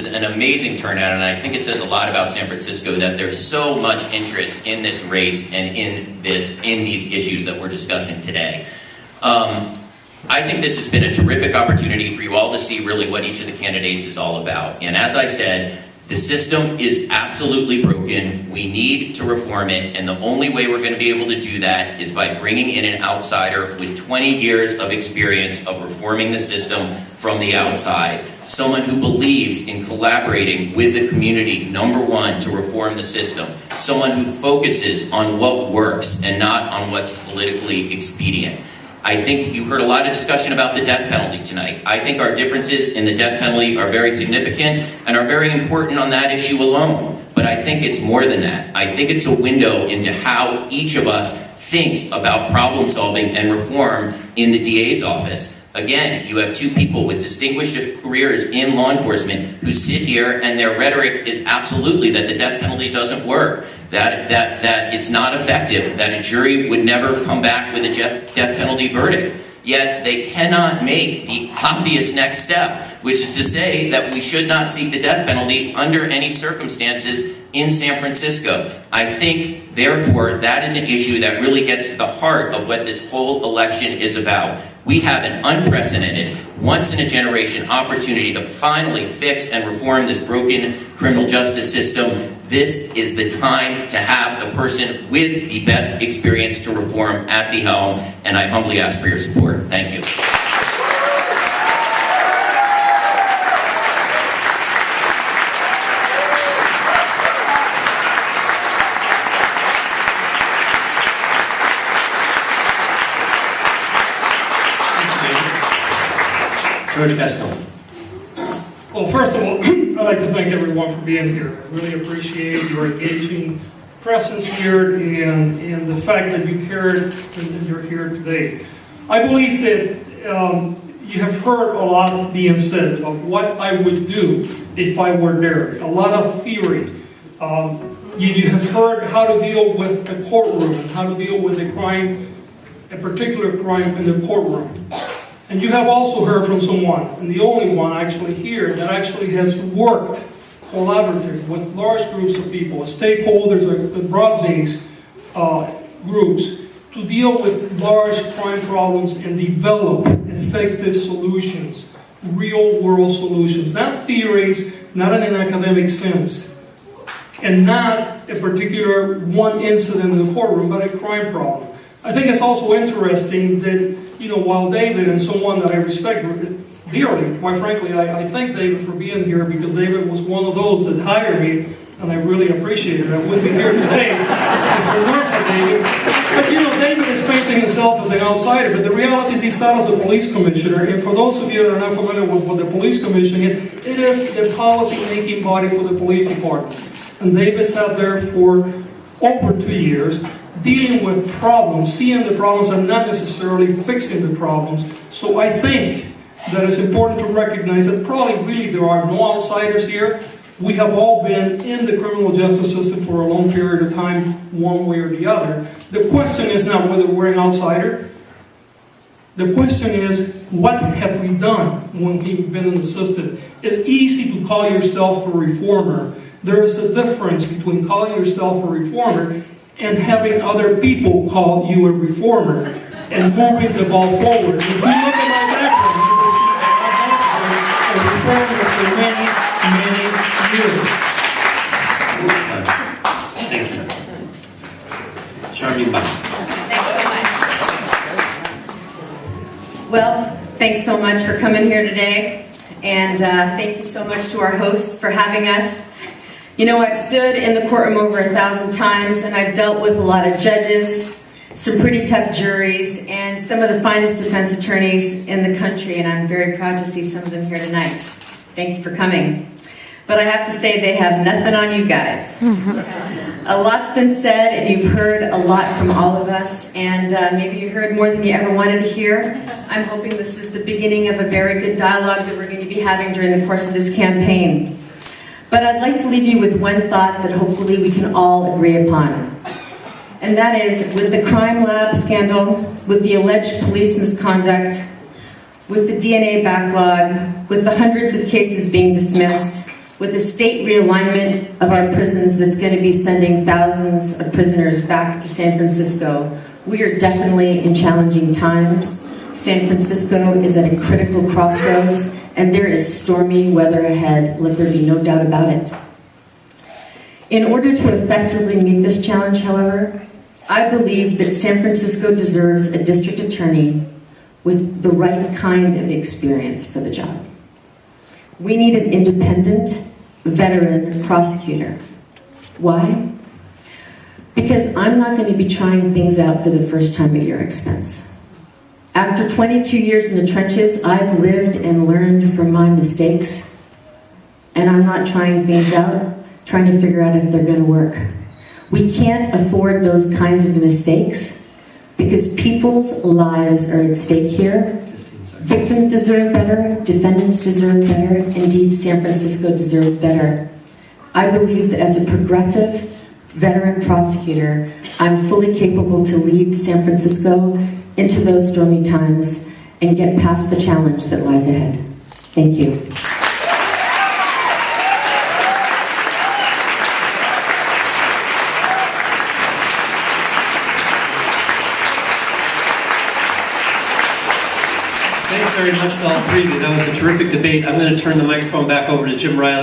is an amazing turnout, and I think it says a lot about San Francisco that there's so much interest in this race and in these issues that we're discussing today. I think this has been a terrific opportunity for you all to see really what each of the candidates is all about. And as I said, the system is absolutely broken. We need to reform it, and the only way we're going to be able to do that is by bringing in an outsider with 20 years of experience of reforming the system from the outside. Someone who believes in collaborating with the community, number one, to reform the system. Someone who focuses on what works and not on what's politically expedient. I think you heard a lot of discussion about the death penalty tonight. I think our differences in the death penalty are very significant and are very important on that issue alone. But I think it's more than that. I think it's a window into how each of us thinks about problem solving and reform in the DA's office. Again, you have two people with distinguished careers in law enforcement who sit here and their rhetoric is absolutely that the death penalty doesn't work, that it's not effective, that a jury would never come back with a death penalty verdict. Yet they cannot make the obvious next step, which is to say that we should not seek the death penalty under any circumstances in San Francisco. I think, therefore, that is an issue that really gets to the heart of what this whole election is about. We have an unprecedented, once-in-a-generation opportunity to finally fix and reform this broken criminal justice system. This is the time to have the person with the best experience to reform at the helm, and I humbly ask for your support. Thank you. Gascon. Well, first of all, I'd like to thank everyone for being here. I really appreciate your engaging presence here and the fact that you cared and you're here today. I believe that you have heard a lot being said about what I would do if I were there. A lot of theory. You have heard how to deal with a courtroom and how to deal with a crime, a particular crime in the courtroom. And you have also heard from someone, and the only one actually here, that actually has worked collaboratively with large groups of people, stakeholders, broad-based groups, to deal with large crime problems and develop effective solutions, real-world solutions, not theories, not in an academic sense, and not a particular one incident in the courtroom, but a crime problem. I think it's also interesting that, while David and someone that I respect dearly, quite frankly, I thank David for being here because David was one of those that hired me, and I really appreciate it. I wouldn't be here today if it weren't for David. But David is painting himself as an outsider, but the reality is he sat as a police commissioner, and for those of you that are not familiar with what the police commission is, it is the policy-making body for the police department. And David sat there for over 2 years, dealing with problems, seeing the problems and not necessarily fixing the problems. So I think that it's important to recognize that probably really there are no outsiders here. We have all been in the criminal justice system for a long period of time, one way or the other. The question is not whether we're an outsider. The question is, what have we done when we've been in the system? It's easy to call yourself a reformer. There is a difference between calling yourself a reformer and having other people call you a reformer and moving the ball forward. If you look at my background, you will see that I've been a reformer for many, many years. Thank you. Sharmin, Bock. Thanks so much. Well, thanks so much for coming here today, and thank you so much to our hosts for having us. I've stood in the courtroom over 1,000 times, and I've dealt with a lot of judges, some pretty tough juries, and some of the finest defense attorneys in the country, and I'm very proud to see some of them here tonight. Thank you for coming. But I have to say they have nothing on you guys. A lot's been said, and you've heard a lot from all of us, and maybe you heard more than you ever wanted to hear. I'm hoping this is the beginning of a very good dialogue that we're going to be having during the course of this campaign. But I'd like to leave you with one thought that hopefully we can all agree upon. And that is, with the crime lab scandal, with the alleged police misconduct, with the DNA backlog, with the hundreds of cases being dismissed, with a state realignment of our prisons that's going to be sending thousands of prisoners back to San Francisco, we are definitely in challenging times. San Francisco is at a critical crossroads, and there is stormy weather ahead, let there be no doubt about it. In order to effectively meet this challenge, however, I believe that San Francisco deserves a district attorney with the right kind of experience for the job. We need an independent, veteran prosecutor. Why? Because I'm not going to be trying things out for the first time at your expense. After 22 years in the trenches, I've lived and learned from my mistakes, and I'm not trying things out, trying to figure out if they're going to work. We can't afford those kinds of mistakes because people's lives are at stake here. Victims deserve better, defendants deserve better, indeed San Francisco deserves better. I believe that as a progressive veteran prosecutor, I'm fully capable to lead San Francisco into those stormy times and get past the challenge that lies ahead. Thank you. Thanks very much to all three of you. That was a terrific debate. I'm going to turn the microphone back over to Jim Riley.